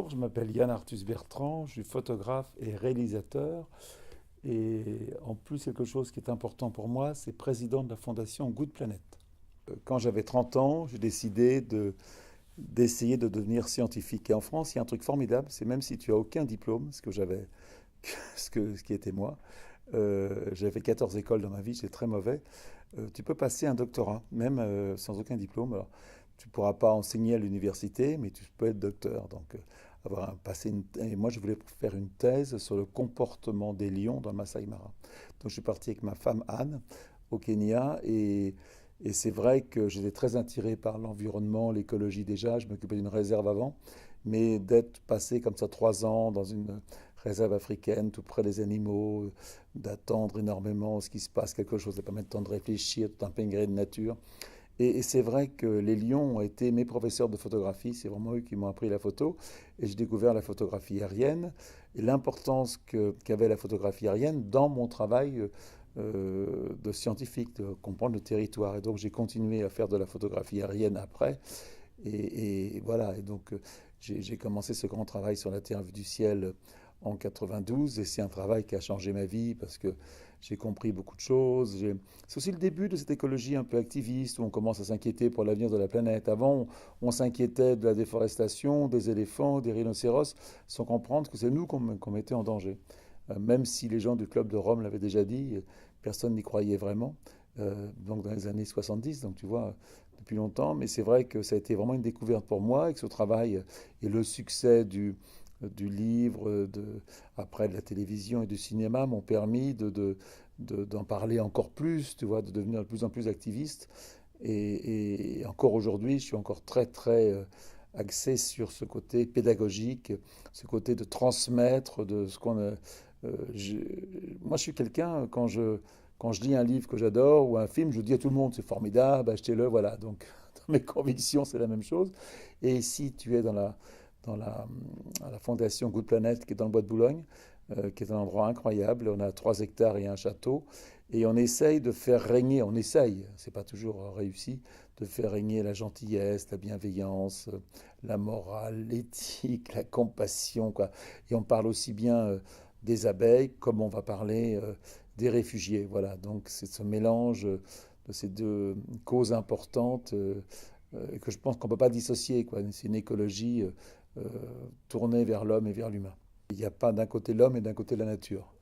Bonjour, je m'appelle Yann Arthus Bertrand, je suis photographe et réalisateur. Et en plus, quelque chose qui est important pour moi, c'est président de la fondation Good Planet. Quand j'avais 30 ans, j'ai décidé d'essayer de devenir scientifique. Et en France, il y a un truc formidable, c'est même si tu as aucun diplôme, ce que j'avais, ce qui était moi, j'ai fait 14 écoles dans ma vie, c'est très mauvais. Tu peux passer un doctorat, même sans aucun diplôme. Alors, tu ne pourras pas enseigner à l'université, mais tu peux être docteur. Donc, et moi, je voulais faire une thèse sur le comportement des lions dans le Masai Mara. Donc, je suis parti avec ma femme Anne au Kenya et c'est vrai que j'étais très attiré par l'environnement, l'écologie déjà. Je m'occupais d'une réserve avant, mais d'être passé comme ça 3 ans dans une réserve africaine, tout près des animaux, d'attendre énormément ce qui se passe, quelque chose, ça permet de temps de réfléchir, tout un pégré de nature. Et c'est vrai que les lions ont été mes professeurs de photographie, c'est vraiment eux qui m'ont appris la photo, et j'ai découvert la photographie aérienne, et l'importance qu'avait la photographie aérienne dans mon travail de scientifique, de comprendre le territoire. Et donc j'ai continué à faire de la photographie aérienne après, et voilà, et donc j'ai commencé ce grand travail sur la Terre vue du ciel en 92 et c'est un travail qui a changé ma vie parce que j'ai compris beaucoup de choses. C'est aussi le début de cette écologie un peu activiste où on commence à s'inquiéter pour l'avenir de la planète. Avant, on s'inquiétait de la déforestation, des éléphants, des rhinocéros, sans comprendre que c'est nous qu'on mettait en danger. Même si les gens du Club de Rome l'avaient déjà dit, personne n'y croyait vraiment. Donc dans les années 70, donc tu vois, depuis longtemps. Mais c'est vrai que ça a été vraiment une découverte pour moi et que ce travail et le succès du livre, après de la télévision et du cinéma m'ont permis d'en parler encore plus, tu vois, de devenir de plus en plus activiste. Et encore aujourd'hui, je suis encore très, très axé sur ce côté pédagogique, ce côté de transmettre de ce qu'on a. Moi, je suis quelqu'un, quand je lis un livre que j'adore ou un film, je dis à tout le monde, c'est formidable, achetez-le, voilà. Donc, dans mes convictions, c'est la même chose. Et si tu es à la fondation Good Planet, qui est dans le bois de Boulogne, qui est un endroit incroyable, on a 3 hectares et un château, et on essaye de faire régner, on essaye, c'est pas toujours réussi, de faire régner la gentillesse, la bienveillance, la morale, l'éthique, la compassion, quoi. Et on parle aussi bien des abeilles, comme on va parler des réfugiés. Voilà, donc c'est ce mélange de ces deux causes importantes que je pense qu'on ne peut pas dissocier, quoi. C'est une écologie euh, tournée vers l'homme et vers l'humain. Il n'y a pas d'un côté l'homme et d'un côté la nature.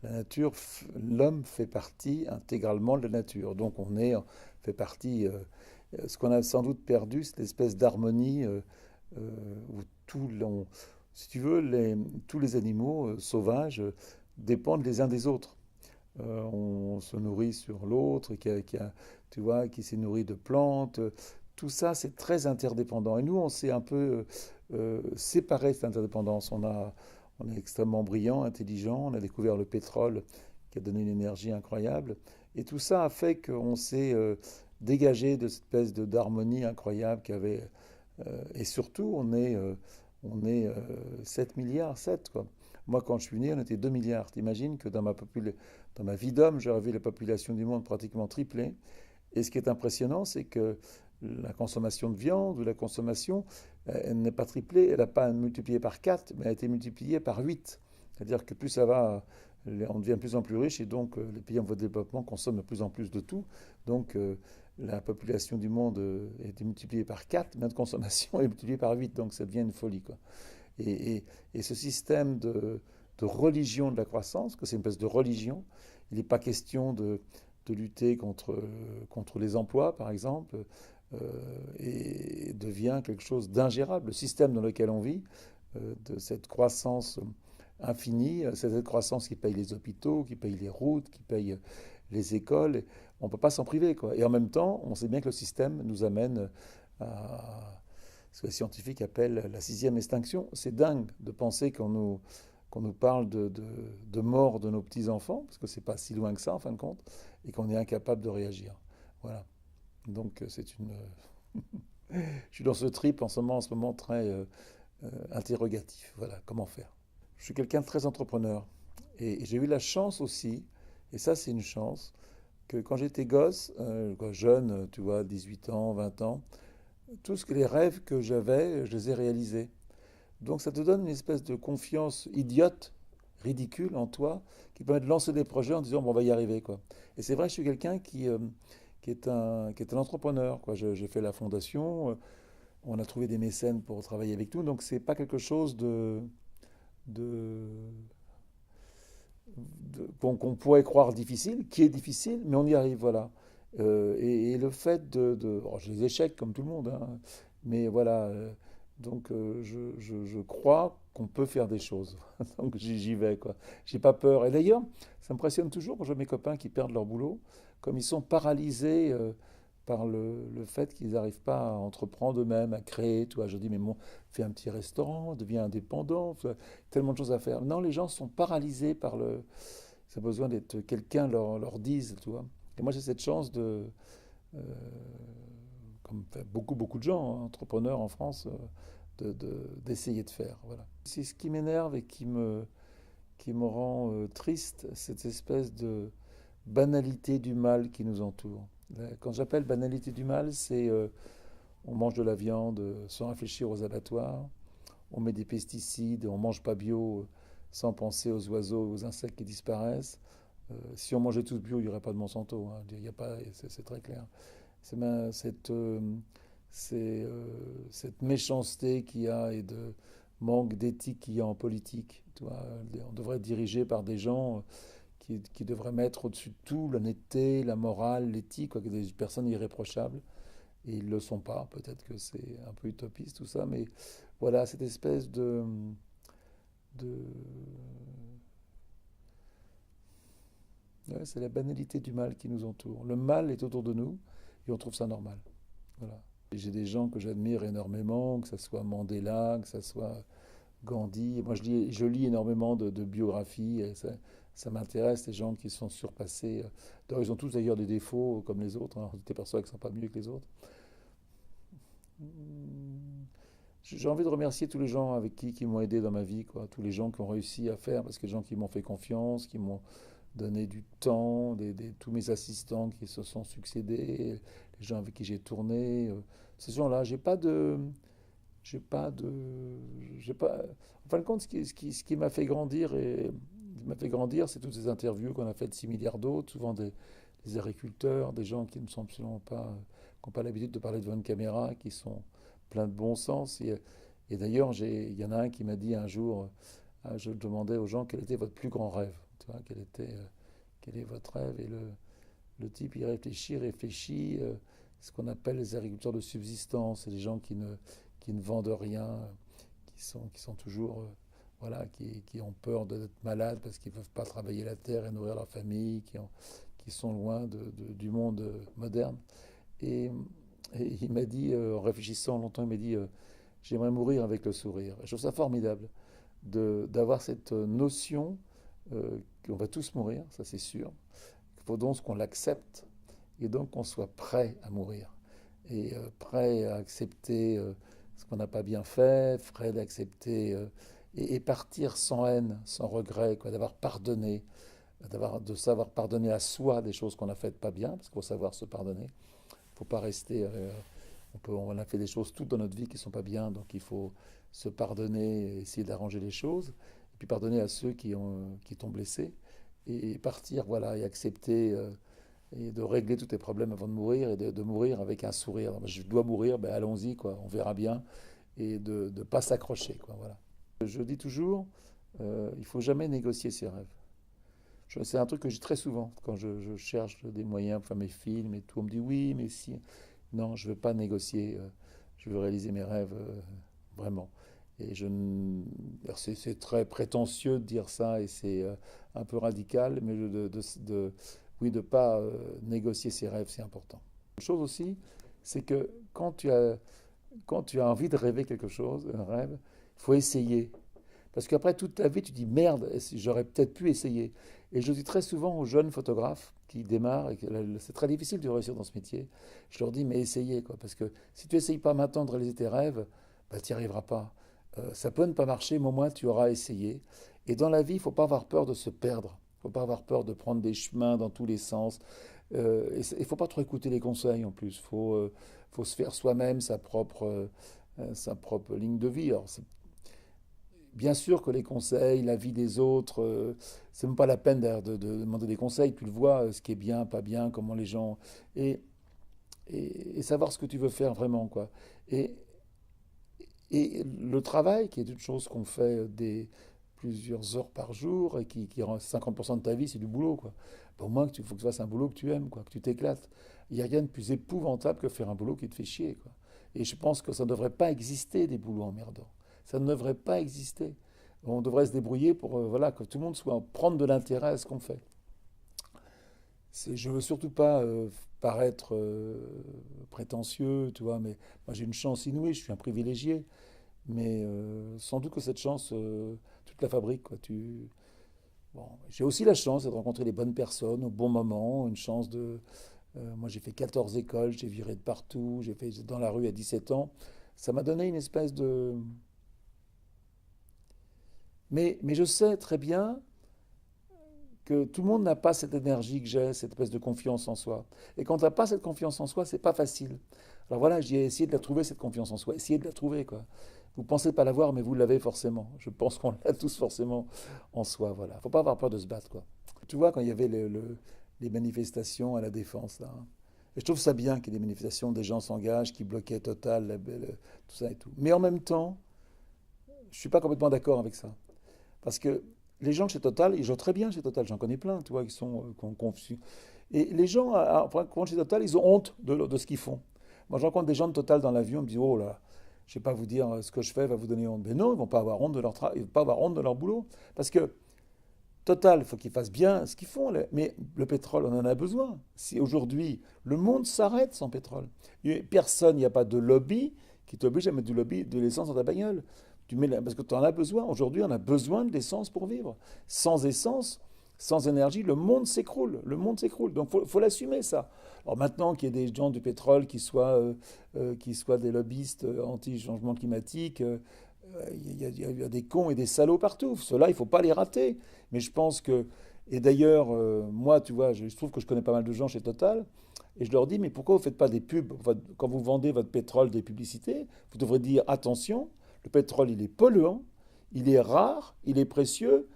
La nature, l'homme fait partie intégralement de la nature. Donc fait partie. Ce qu'on a sans doute perdu, c'est l'espèce d'harmonie où si tu veux, tous les animaux sauvages dépendent les uns des autres. On se nourrit sur l'autre, tu vois, qui s'est nourri de plantes. Tout ça, c'est très interdépendant. Et nous, on s'est un peu séparé de cette interdépendance. On est extrêmement brillant, intelligent. On a découvert le pétrole qui a donné une énergie incroyable. Et tout ça a fait qu'on s'est dégagé de cette espèce d'harmonie incroyable qu'il y avait. Et surtout, on est 7 milliards, 7 quoi. Moi, quand je suis né, on était 2 milliards. T'imagines que dans ma vie d'homme, j'aurais vu la population du monde pratiquement tripler. Et ce qui est impressionnant, c'est que la consommation de viande ou la consommation, elle n'est pas triplée, elle n'a pas multiplié par 4, mais elle a été multipliée par 8. C'est-à-dire que plus ça va, on devient de plus en plus riche et donc les pays en voie de développement consomment de plus en plus de tout. Donc la population du monde a été multipliée par 4, mais notre consommation est multipliée par 8, donc ça devient une folie, quoi. Et ce système de religion de la croissance, que c'est une espèce de religion, il n'est pas question de lutter contre les emplois, par exemple, et devient quelque chose d'ingérable. Le système dans lequel on vit, de cette croissance infinie, c'est cette croissance qui paye les hôpitaux, qui paye les routes, qui paye les écoles, on ne peut pas s'en priver, quoi. Et en même temps, on sait bien que le système nous amène à ce que les scientifiques appellent la sixième extinction. C'est dingue de penser qu'on nous parle de mort de nos petits-enfants, parce que c'est pas si loin que ça en fin de compte, et qu'on est incapable de réagir. Voilà. Donc c'est une... Je suis dans ce trip en ce moment très interrogatif. Voilà, comment faire. Je suis quelqu'un de très entrepreneur. Et j'ai eu la chance aussi, et ça c'est une chance, que quand j'étais gosse, jeune, tu vois, 18 ans, 20 ans, tous les rêves que j'avais, je les ai réalisés. Donc ça te donne une espèce de confiance idiote, ridicule en toi, qui permet de lancer des projets en disant bon, on va y arriver, quoi. Et c'est vrai, je suis quelqu'un qui est un entrepreneur, quoi. J'ai fait la fondation, on a trouvé des mécènes pour travailler avec nous, donc c'est pas quelque chose de, qu'on pourrait croire difficile, qui est difficile, mais on y arrive, voilà. Et le fait oh, j'ai des échecs comme tout le monde, hein, mais voilà. Donc je crois qu'on peut faire des choses. Donc j'y vais, quoi. J'ai pas peur. Et d'ailleurs, ça m'impressionne toujours quand je vois mes copains qui perdent leur boulot, comme ils sont paralysés par le fait qu'ils n'arrivent pas à entreprendre eux-mêmes, à créer. Tu vois, je dis, mais bon, fais un petit restaurant, deviens indépendant, tellement de choses à faire. Non, les gens sont paralysés par le. Ils ont besoin d'être quelqu'un leur dise, tu vois. Et moi, j'ai cette chance euh, comme beaucoup de gens, hein, entrepreneurs en France, d'essayer de faire. Voilà. C'est ce qui m'énerve et qui me rend triste, cette espèce de banalité du mal qui nous entoure. Quand j'appelle banalité du mal, c'est on mange de la viande sans réfléchir aux abattoirs, on met des pesticides, on mange pas bio sans penser aux oiseaux, aux insectes qui disparaissent. Si on mangeait tous bio, il n'y aurait pas de Monsanto. Hein. Il y a pas, c'est très clair. C'est c'est, euh, cette méchanceté qu'il y a et de manque d'éthique qu'il y a en politique. Tu vois, on devrait être dirigé par des gens qui devraient mettre au-dessus de tout l'honnêteté, la morale, l'éthique, quoi, des personnes irréprochables. Et ils ne le sont pas. Peut-être que c'est un peu utopiste tout ça, mais voilà, cette espèce de ouais, c'est la banalité du mal qui nous entoure. Le mal est autour de nous et on trouve ça normal. Voilà. Et j'ai des gens que j'admire énormément, que ce soit Mandela, que ce soit Gandhi. Moi, je lis énormément de biographies et ça m'intéresse, les gens qui sont surpassés. D'ailleurs, ils ont tous d'ailleurs des défauts comme les autres. Hein. Des personnes qui ne sont pas mieux que les autres. J'ai envie de remercier tous les gens avec qui m'ont aidé dans ma vie, quoi. Tous les gens qui ont réussi à faire, parce que les gens qui m'ont fait confiance, qui m'ont donné du temps, tous mes assistants qui se sont succédés, les gens avec qui j'ai tourné. Ces gens-là, j'ai pas de, j'ai pas. En fin de compte, ce qui m'a fait grandir c'est toutes ces interviews qu'on a faites de 6 milliards d'autres, souvent des agriculteurs, des gens qui ne sont absolument pas, qui n'ont pas l'habitude de parler devant une caméra, qui sont pleins de bon sens. Et d'ailleurs, il y en a un qui m'a dit un jour, je demandais aux gens quel était votre plus grand rêve, tu vois, quel est votre rêve, et le type, il réfléchit, ce qu'on appelle les agriculteurs de subsistance, c'est les gens qui ne vendent rien, qui sont toujours, voilà, qui ont peur d'être malades parce qu'ils ne peuvent pas travailler la terre et nourrir leur famille, qui sont loin du monde moderne. Et, et il m'a dit, en réfléchissant longtemps, il m'a dit, j'aimerais mourir avec le sourire. Et je trouve ça formidable d'avoir cette notion qu'on va tous mourir, ça c'est sûr. Il faut donc qu'on l'accepte et donc qu'on soit prêt à mourir et prêt à accepter ce qu'on n'a pas bien fait, prêt d'accepter et partir sans haine, sans regret, quoi, d'avoir pardonné, de savoir pardonner à soi des choses qu'on a faites pas bien, parce qu'il faut savoir se pardonner. Il ne faut pas rester. On a fait des choses toutes dans notre vie qui ne sont pas bien, donc il faut se pardonner, essayer d'arranger les choses, et puis pardonner à ceux qui t'ont blessé, et partir, voilà, et accepter et de régler tous tes problèmes avant de mourir, et de mourir avec un sourire. Alors, je dois mourir, ben allons-y, quoi, on verra bien, et de ne pas s'accrocher, quoi, voilà. Je dis toujours, il faut jamais négocier ses rêves. C'est un truc que j'ai très souvent quand je cherche des moyens pour faire mes films et tout. On me dit oui, mais si. Non, je ne veux pas négocier. Je veux réaliser mes rêves vraiment. Et c'est très prétentieux de dire ça et c'est un peu radical, mais oui, de ne pas négocier ses rêves, c'est important. Une chose aussi, c'est que quand tu as envie de rêver quelque chose, un rêve, il faut essayer. Parce qu'après toute ta vie, tu dis merde, j'aurais peut-être pu essayer. Et je dis très souvent aux jeunes photographes qui démarrent, et c'est très difficile de réussir dans ce métier, je leur dis mais essayez, quoi. Parce que si tu n'essayes pas maintenant de réaliser tes rêves, bah, tu n'y arriveras pas. Ça peut ne pas marcher, mais au moins tu auras essayé. Et dans la vie, il ne faut pas avoir peur de se perdre. Il ne faut pas avoir peur de prendre des chemins dans tous les sens. Et il ne faut pas trop écouter les conseils en plus. Faut se faire soi-même sa propre ligne de vie. Alors, Bien sûr que les conseils, la vie des autres, c'est même pas la peine d'ailleurs de demander des conseils. Tu le vois, ce qui est bien, pas bien, comment les gens. Et, et savoir ce que tu veux faire vraiment, quoi. Et, et le travail, qui est une chose qu'on fait plusieurs heures par jour et qui rend 50% de ta vie, c'est du boulot, quoi. Pour moi, il faut que tu fasses un boulot que tu aimes, quoi, que tu t'éclates. Il n'y a rien de plus épouvantable que faire un boulot qui te fait chier, quoi. Et je pense que ça ne devrait pas exister des boulots emmerdants. Ça ne devrait pas exister. On devrait se débrouiller pour voilà, que tout le monde soit prendre de l'intérêt à ce qu'on fait. Je ne veux surtout pas paraître prétentieux, tu vois, mais moi j'ai une chance inouïe, je suis un privilégié. Mais sans doute que cette chance, tu te la fabriques, quoi. Bon, j'ai aussi la chance de rencontrer les bonnes personnes au bon moment, une chance de... moi j'ai fait 14 écoles, j'ai viré de partout, j'ai fait dans la rue à 17 ans. Ça m'a donné une espèce de... Mais je sais très bien que tout le monde n'a pas cette énergie que j'ai, cette espèce de confiance en soi. Et quand tu n'as pas cette confiance en soi, c'est pas facile. Alors voilà, j'ai essayé de la trouver, cette confiance en soi. Essayez de la trouver, quoi. Vous pensez pas l'avoir, mais vous l'avez forcément. Je pense qu'on l'a tous forcément en soi, voilà. Faut pas avoir peur de se battre, quoi. Tu vois, quand il y avait les manifestations à la Défense, là, hein. Et je trouve ça bien qu'il y ait des manifestations, des gens s'engagent, qui bloquaient Total, tout ça et tout. Mais en même temps, je suis pas complètement d'accord avec ça. Parce que les gens chez Total, ils jouent très bien chez Total. J'en connais plein, tu vois, qui sont confus. Et les gens, chez Total, ils ont honte de ce qu'ils font. Moi, je rencontre des gens de Total dans l'avion, ils me disent, oh là, je sais pas vous dire ce que je fais va vous donner honte. Mais non, ils vont pas avoir honte de leur travail, ils vont pas avoir honte de leur boulot. Parce que Total, il faut qu'ils fassent bien ce qu'ils font. Mais le pétrole, on en a besoin. Si aujourd'hui, le monde s'arrête sans pétrole, personne, il n'y a pas de lobby qui t'oblige à mettre du lobby, de l'essence dans ta bagnole. Parce que tu en as besoin. Aujourd'hui, on a besoin de l'essence pour vivre. Sans essence, sans énergie, le monde s'écroule. Le monde s'écroule. Donc, faut l'assumer, ça. Alors maintenant qu'il y ait des gens du pétrole qui soient des lobbyistes anti-changement climatique, il y a des cons et des salauds partout. Ceux-là, il ne faut pas les rater. Mais je pense que... Et d'ailleurs, moi, tu vois, je trouve que je connais pas mal de gens chez Total. Et je leur dis, mais pourquoi vous ne faites pas des pubs? Quand vous vendez votre pétrole, des publicités, vous devrez dire, attention, le pétrole, il est polluant, il est rare, il est précieux.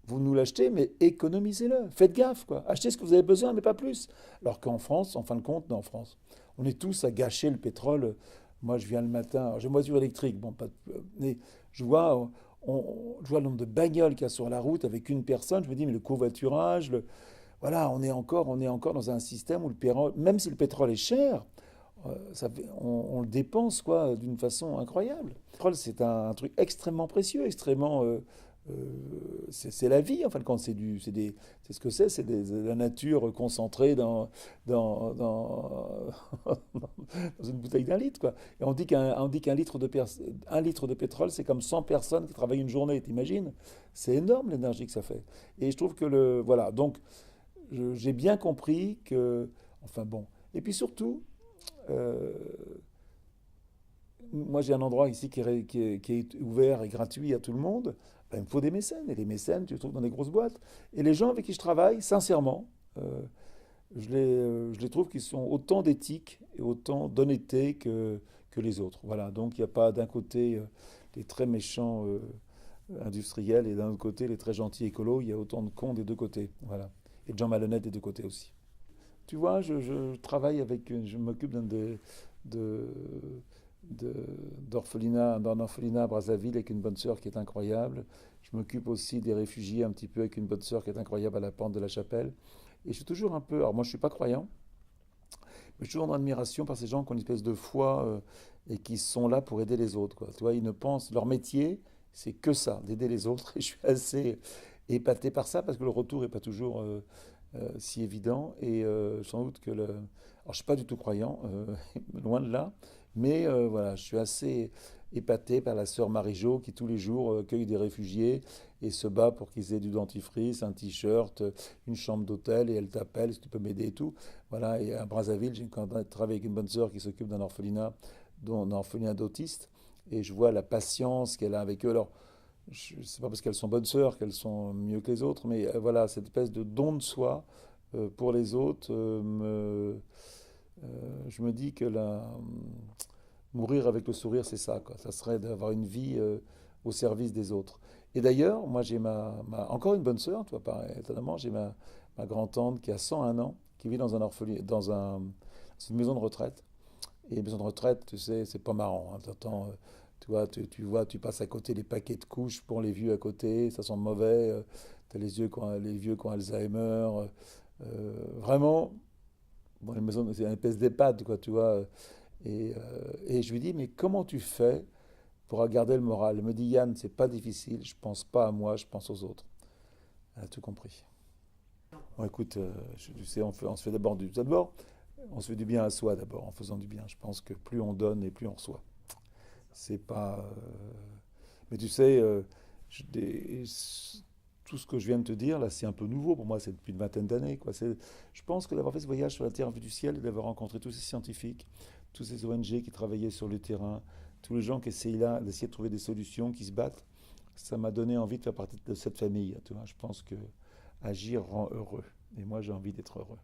Vous nous l'achetez, mais économisez-le. Faites gaffe, quoi. Achetez ce que vous avez besoin, mais pas plus. Alors qu'en France, en fin de compte, non, en France, on est tous à gâcher le pétrole. Moi, je viens le matin, alors j'ai une voiture électrique, bon, mais je vois, je vois le nombre de bagnoles qu'il y a sur la route avec une personne. Je me dis, mais le covoiturage, voilà, on est encore dans un système où le pétrole, même si le pétrole est cher, on le dépense quoi d'une façon incroyable. Le pétrole, c'est un truc extrêmement précieux, extrêmement. C'est la vie, en fin de compte. C'est ce que c'est la nature concentrée dans une bouteille d'un litre, quoi. Et on dit qu'un litre de pétrole, c'est comme 100 personnes qui travaillent une journée. T'imagines? C'est énorme l'énergie que ça fait. Et je trouve que voilà. Donc, j'ai bien compris que. Enfin bon. Et puis surtout. Euh, Moi, j'ai un endroit ici qui est ouvert et gratuit à tout le monde. Ben, il me faut des mécènes. Et les mécènes, tu les trouves dans des grosses boîtes. Et les gens avec qui je travaille, sincèrement, je les trouve qu'ils sont autant d'éthique et autant d'honnêteté que les autres. Voilà. Donc, il n'y a pas d'un côté les très méchants industriels et d'un autre côté les très gentils écolos. Il y a autant de cons des deux côtés. Voilà. Et de gens malhonnêtes des deux côtés aussi. Tu vois, je travaille je m'occupe de, de- d'un orphelinat à Brazzaville avec une bonne sœur qui est incroyable. Je m'occupe aussi des réfugiés un petit peu avec une bonne sœur qui est incroyable à la Pente de la Chapelle. Et je suis toujours un peu, alors moi je suis pas croyant, mais je suis toujours en admiration par ces gens qui ont une espèce de foi et qui sont là pour aider les autres, quoi. Tu vois, ils ne pensent, leur métier, c'est que ça, d'aider les autres. Et je suis assez épaté par ça parce que le retour n'est pas toujours si évident. Et sans doute que Alors, je ne suis pas du tout croyant, loin de là, mais voilà, je suis assez épaté par la sœur Marie-Jo qui tous les jours cueille des réfugiés et se bat pour qu'ils aient du dentifrice, un t-shirt, une chambre d'hôtel et elle t'appelle si tu peux m'aider et tout. Voilà, et à Brazzaville, j'ai quand même travaillé avec une bonne sœur qui s'occupe d'un orphelinat, dont un orphelinat d'autistes, et je vois la patience qu'elle a avec eux. Alors, c'est pas parce qu'elles sont bonnes sœurs qu'elles sont mieux que les autres, mais voilà, cette espèce de don de soi pour les autres, je me dis que mourir avec le sourire, c'est ça, quoi. Ça serait d'avoir une vie au service des autres. Et d'ailleurs, moi j'ai encore une bonne sœur, tu vois, étonnamment, j'ai ma grand-tante qui a 101 ans, qui vit dans un c'est une maison de retraite. Et les maisons de retraite, tu sais, c'est pas marrant, hein. Tu vois, tu passes à côté les paquets de couches pour les vieux à côté, ça sent mauvais. Tu as les vieux qui ont Alzheimer. Vraiment, bon, les maisons, c'est une espèce d'EHPAD, quoi, tu vois. Et je lui dis, mais comment tu fais pour garder le moral? Elle me dit, Yann, c'est pas difficile, je pense pas à moi, je pense aux autres. Elle a tout compris. Bon, écoute, tu sais, on se fait d'abord, on se fait du bien à soi d'abord, en faisant du bien. Je pense que plus on donne et plus on reçoit. C'est pas. Mais tu sais, tout ce que je viens de te dire, là, c'est un peu nouveau pour moi, c'est depuis une vingtaine d'années, quoi. Je pense que d'avoir fait ce voyage sur la Terre en vue du ciel et d'avoir rencontré tous ces scientifiques, tous ces ONG qui travaillaient sur le terrain, tous les gens qui essayent là d'essayer de trouver des solutions, qui se battent, ça m'a donné envie de faire partie de cette famille. Tu vois, je pense que agir rend heureux. Et moi, j'ai envie d'être heureux.